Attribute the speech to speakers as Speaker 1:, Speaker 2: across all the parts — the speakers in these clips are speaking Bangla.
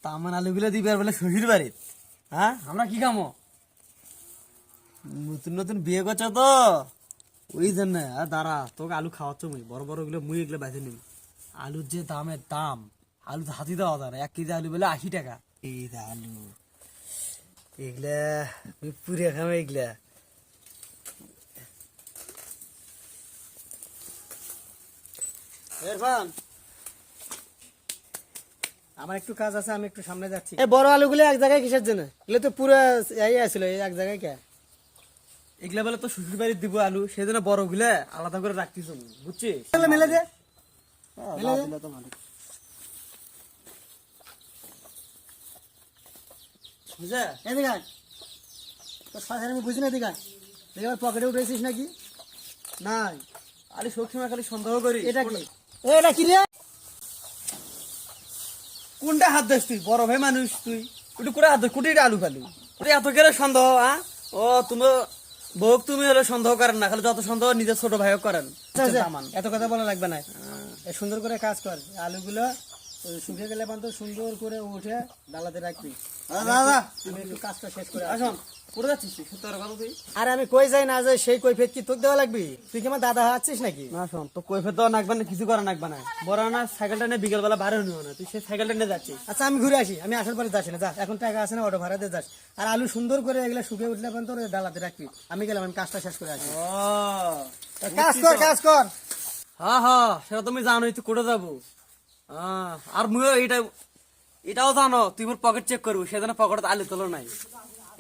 Speaker 1: তামান আলুগুলো দিবি আর বলে শ্বশুর বাড়ির। হ্যাঁ, আমরা কি খামো? নতুন নতুন বিয়ে করছো তো ওই জন্য। আর দাঁড়া, তোকে আলু খাওয়াচ্ছ মুই, বড় বড় গুলো মুই এগুলো বেঁচে নিবি। আলুর যে দামের দাম, আলু তো হাতি দেওয়া যায় না। 1 কেজি আলু বলে 80 টাকা। এই যে আলু এগুলা মুই পুরে খামো এগুলা। ইরফান,
Speaker 2: আমার একটু কাজ আছে, আমি একটু সামনে যাচ্ছি।
Speaker 1: এই বড় আলুগুলো এক জায়গায় কিসের জন্য? এগুলো তো পুরো এই আসলো এক জায়গায়। কে এগুলা বলে তো শ্বশুর বাড়ির দিব আলু, সেজন্য বড় গুলা আলাদা করে রাখতিস, বুঝছিস?
Speaker 2: মেলে দে,
Speaker 1: বুঝা
Speaker 2: এদিকে আয়। তোর সাথে আমি বুঝি না, এদিকে আয়। দেখি আমার পকেটে উঠেছিস নাকি?
Speaker 1: নাই, আরে সবসময় খালি সন্দেহ করি।
Speaker 2: এটা কি? এটা কি রে?
Speaker 1: কোনটা হাত দিস তুই? বড় ভাই মানুষ তুই, ওটা করে হাত দিস? কুটিটা আলু খালি ওটা এত করে সন্দেহ? হ্যাঁ, ও তুমি বউক তুমি হলে সন্দেহ করেন না, খালি যত সন্দেহ নিজের ছোট ভাইও করেন।
Speaker 2: এত কথা বলা লাগবে না, সুন্দর করে কাজ কর। আলুগুলো শুকিয়ে গেলে পর্যন্ত সুন্দর করে উঠে ডালাতে রাখবি।
Speaker 1: দাদা
Speaker 2: তুমি একটু কাজটা শেষ করে
Speaker 1: আসুন। কোথায় যাচ্ছিস তুই? সত্যি কথা তুই?
Speaker 2: আরে আমি কই যাই না যাই সেই কৈফিয়ত কি তোকে দেওয়া লাগবে? তুই কি আমার দাদা আছিস নাকি?
Speaker 1: না শোন, তো কৈফিয়ত দেওয়া নাকবে না, কিছু করা নাকবে না। বড় না সাইকেলটা নিয়ে বিকেল বেলা বাইরে নিও না, তুই সেই সাইকেলটা নিয়ে যাচ্ছিস।
Speaker 2: আচ্ছা আমি ঘুরে আসি, আমি আসার পরে যাচ্ছি না, যা এখন টাকা আছে না, অটো ভাড়াতে যাস। আর আলু সুন্দর করে এগুলো শুকিয়ে উঠলে পর্যন্ত ডালাতে রাখবি। আমি গেলাম, আমি কাজটা শেষ করে আসি।
Speaker 1: ও
Speaker 2: কাজ কর, কাজ কর।
Speaker 1: হ্যাঁ হ্যাঁ, সেটা তুমি জানোই তুই করে যাবো। আর মুইও এটাও জানো তুই মোর পকেট চেক করবো, সেজন্য পকেটে আলু তুলো নাই।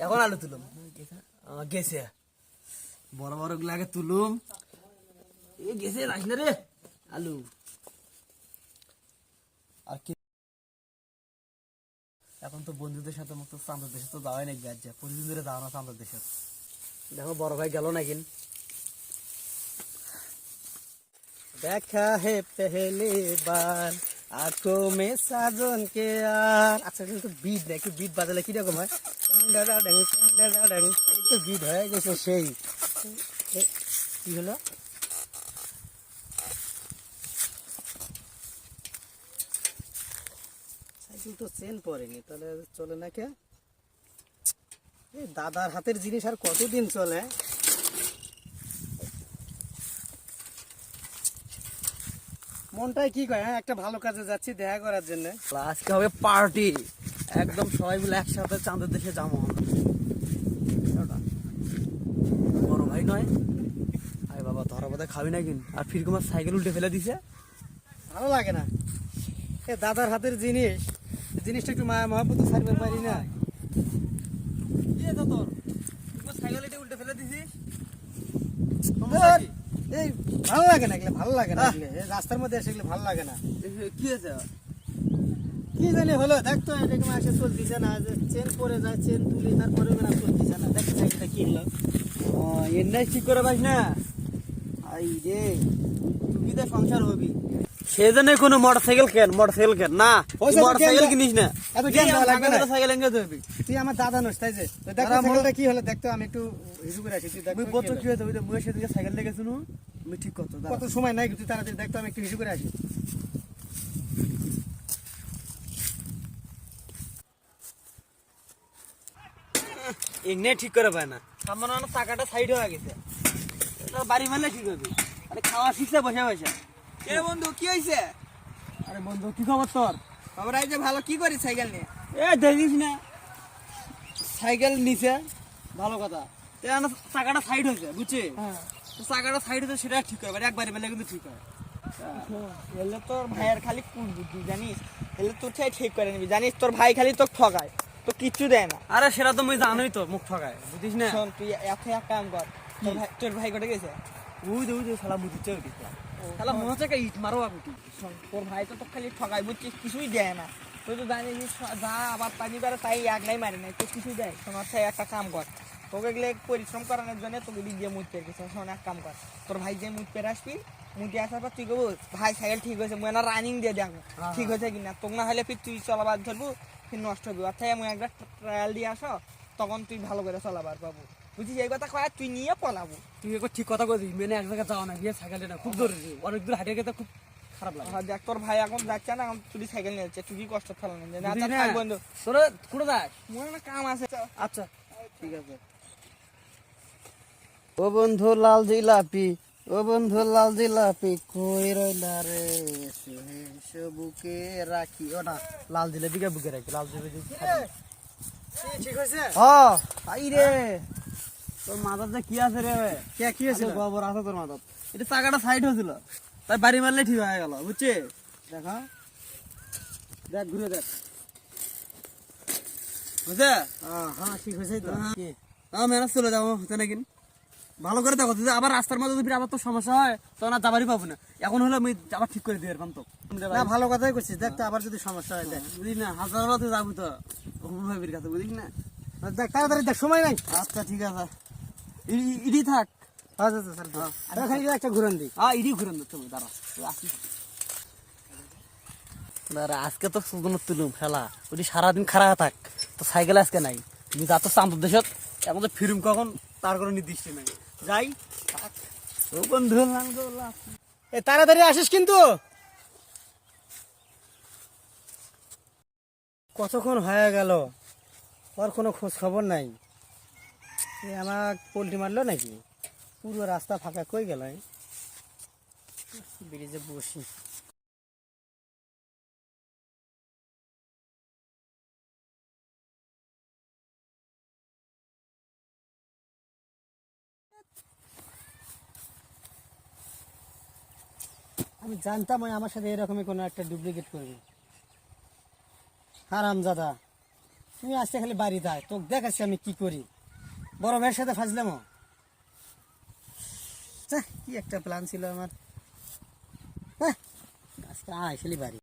Speaker 1: এখন আলু তুলুম গেছে, বড় বড় গুলো আগে তুলুম। এ গেছে, রাখিস না রে আলু। আর কি এখন তো বন্ধুদের সাথে মুক্ত চাঁদের দেশে তো যাওয়াই নাকি, আজ প্রতিদিন ধরে যাওয়া না চাঁদের দেশে। দেখো বড় ভাই গেল না কিন।
Speaker 2: দেখা হে পেহলে বার আঁখো মে সাজন কে আর। আচ্ছা কিন্তু বিট না, একটু বিট বাজালে কিরকম হয়? এই তো বিট হয়ে গেছে সেই। কি হলো? সাইকেল তো চেন পড়েনি, তাহলে চলে না কে? এই দাদার হাতের জিনিস আর কতদিন চলে? মনটাই কি কয়, হ্যাঁ একটা ভালো কাজে যাচ্ছি দেখা করার জন্য।
Speaker 1: আজকে হবে পার্টি, একদম সবাই মিলে একসাথে চাঁদের দেশে যাবো। বড় ভাই নয়, আরে বাবা ধরা বোধহয় খাবি না কিন। আর ফির কুমার সাইকেল উল্টে ফেলে দিছে,
Speaker 2: ভালো লাগে না। এ দাদার হাতের জিনিস, জিনিসটা একটু মায়া মহাপত ছাড়বে পারি না।
Speaker 1: কি আছে তোর? তোমার সাইকেল এটা উল্টে ফেলে দিছিস?
Speaker 2: এই ভালো লাগে না, এগুলো ভালো লাগে না, এগুলো এই রাস্তার মধ্যে এসে এগুলো ভালো লাগে না।
Speaker 1: কি আছে?
Speaker 2: কি জানি হলো, দেখতো এরকম এসে চলতেছে না, যে চেন পরে যায়, চেন তুলি তারপরে না চলতেছে না। দেখো সাইকেলটা কি হলো?
Speaker 1: এর নাই ঠিক করে পাস না। আই রে, তুই তো সংসার হবি সেজন্য কোনো মোটরসাইকেল কেন, মোটরসাইকেল কেন না, মোটরসাইকেল কিনিস না।
Speaker 2: এত জ্ঞান দেওয়া লাগবে না।
Speaker 1: সাইকেল এঙ্গে দেবি
Speaker 2: তুই আমার দাদা নস, তাই যে দেখো সাইকেলটা কি হলো, দেখতো আমি একটু হিসু করে আসি। তুই দেখো
Speaker 1: মুই বলতো কি হয়েছে, মুই সেদিকে সাইকেল লেগেছি নু, আমি ঠিক করতো।
Speaker 2: কত সময় নাই, তুই তাড়াতাড়ি দেখতো, আমি একটু হিসু করে আসি।
Speaker 1: এমনি ঠিক করে পায় না, সামনে আমার টাকাটা সাইড হয়ে গেছে। বাড়ি মারলে ঠিক হবে, আরে খাওয়া শিখছে বসে বসে।
Speaker 3: এ বন্ধু কি হয়েছে?
Speaker 1: আরে বন্ধু কি খবর তোর?
Speaker 3: খবর এই যে ভালো, কি করি সাইকেল নিয়ে?
Speaker 1: এ দেখিস না সাইকেল নিচে, ভালো কথা। চাকাটা সাইড হয়েছে বুঝছিস, চাকাটা সাইড হয়েছে সেটা ঠিক করে, একবারে মেলে কিন্তু ঠিক হয়।
Speaker 3: এলে তোর ভাইয়ের খালি কোন বুদ্ধি জানিস, এলে তোর চাই ঠিক করে নিবি জানিস, তোর ভাই খালি তোকে ঠকায়, তো কিচ্ছু দেয় না।
Speaker 1: আরে সেটা তো মুই জানোই তো, মুখ ঠকায় বুঝিস না।
Speaker 3: শোন তুই এত এক কাম কর, তোর ভাই কোটে গেছে?
Speaker 1: উই শালা বুঝিচ্ছে ওই শালা মনে হচ্ছে একটা ইট মারো আগুটি।
Speaker 3: শোন তোর ভাই তো তোকে খালি ঠকায় বুঝছিস, কিছুই দেয় না। তুই তো জানিস যা আবার পানি বেড়ে তাই একলাই মারে নাই, তো কিছুই দেয়। শোন আচ্ছা একটা কাম কর, তোকে গেলে পরিশ্রম করানোর জন্য তোকে দিয়ে মুখ পেয়ে গেছে। শোন এক কাম কর, তোর ভাই যে মুখ পেরে আসবি, মুখে আসার পর তুই কবো ভাই সাইকেল ঠিক হয়েছে, মুই না রানিং দিয়ে দেখো ঠিক হয়েছে কিনা। তোকে না হলে ফির তুই চলাবার ধরবো, ফির নষ্ট হবি। অর্থাৎ আমি একটা ট্রায়াল দিয়ে আসো, তখন তুই ভালো করে চলাবার পাবো। বুঝিস এই কথা কয় তুই নিয়ে পলাবো।
Speaker 1: তুই একবার ঠিক কথা বলছিস, মেনে এক জায়গায় যাওয়া না, গিয়ে সাইকেলটা খুব জরুরি, অনেক দূর হাঁটে গেছে, খুব খারাপ লাগে।
Speaker 3: হ্যাঁ, দেখ তোর ভাই এখন যাচ্ছে না, এখন তুই সাইকেল নিয়ে যাচ্ছে, তুই কি কষ্ট ফেলা না
Speaker 1: বুঝলি
Speaker 3: আচ্ছা
Speaker 1: না?
Speaker 3: থাক বন্ধু,
Speaker 1: তোরা কোথায় যাস?
Speaker 3: মোর না কাম আছে।
Speaker 1: আচ্ছা ঠিক আছে।
Speaker 2: ও বন্ধু লাল জিলাপি, ও বন্ধু লাল জিলাপি কই রইলা রে, বুকে রাখি। ওটা লাল জিলাপি কে বুকে রাখি, লাল জিলাপি
Speaker 1: ঠিক হয়েছে?
Speaker 2: হ্যাঁ আই রে।
Speaker 1: তোর মাথার যে কি আছে রে?
Speaker 2: কে কি হয়েছিল?
Speaker 1: গোবর আছে তোর মাথার। এটা চাকাটা সাইড হয়েছিল, তাই বাড়ি মারলে ঠিক হয়ে গেল, বুঝছিস?
Speaker 2: দেখা
Speaker 1: দেখ ঘুরে দেখ, বুঝছে?
Speaker 2: হ্যাঁ ঠিক হয়েছে তো।
Speaker 1: হ্যাঁ।
Speaker 2: কি?
Speaker 1: মেরাজ চলে যাবো হচ্ছে নাকি, ভালো করে দেখো, যদি আবার রাস্তার মধ্যে যদি আবার তো সমস্যা হয় তখন আর যাবারই পাবো না। এখন হলো আমি আবার ঠিক করে দিয়ে পারতাম তো।
Speaker 2: না ভালো কথাই করছিস, দেখ তো আবার যদি সমস্যা হয় দেখ।
Speaker 1: বুঝলি না, হাজার তো যাবো তো ভাবির কাছে, বুঝলি না?
Speaker 2: দেখ তাড়াতাড়ি দেখ, সময় নাই।
Speaker 1: আচ্ছা ঠিক আছে, ইডি থাক।
Speaker 2: আচ্ছা আচ্ছা স্যার, খালি একটা ঘুরান দিই।
Speaker 1: ইডি ঘুরে দিতে হবে, দাঁড়া দাঁড়া, আজকে তো সুজন তুলুম খেলা, ওটি সারাদিন খারাপ থাক, তো সাইকেল আজকে নাই। তুমি যা তো চান্দর দেশত এখন তো ফিরুম কখন তার কোনো নির্দিষ্ট নাই, যাই থাক। ও বন্ধু লাল গোলাপ।
Speaker 2: এ তাড়াতাড়ি আসিস কিন্তু। কতক্ষণ হয়ে গেল, ওর কোনো খোঁজ খবর নাই। এ আমার পোল্ট্রি মারলো নাকি? পুরো রাস্তা ফাঁকা, কই গেল? ব্রিজে বসি। আমি জানতাম ওই আমার সাথে এরকমই কোনো একটা ডুপ্লিকেট করবে। হারামজাদা, তুই আজকে খালি বাড়ি থাক, তোকে দেখাচ্ছি আমি কি করি। বড় ভাইয়ের সাথে ফাজলাম। কি একটা প্ল্যান ছিল আমার। আজকে আয় খালি বাড়ি।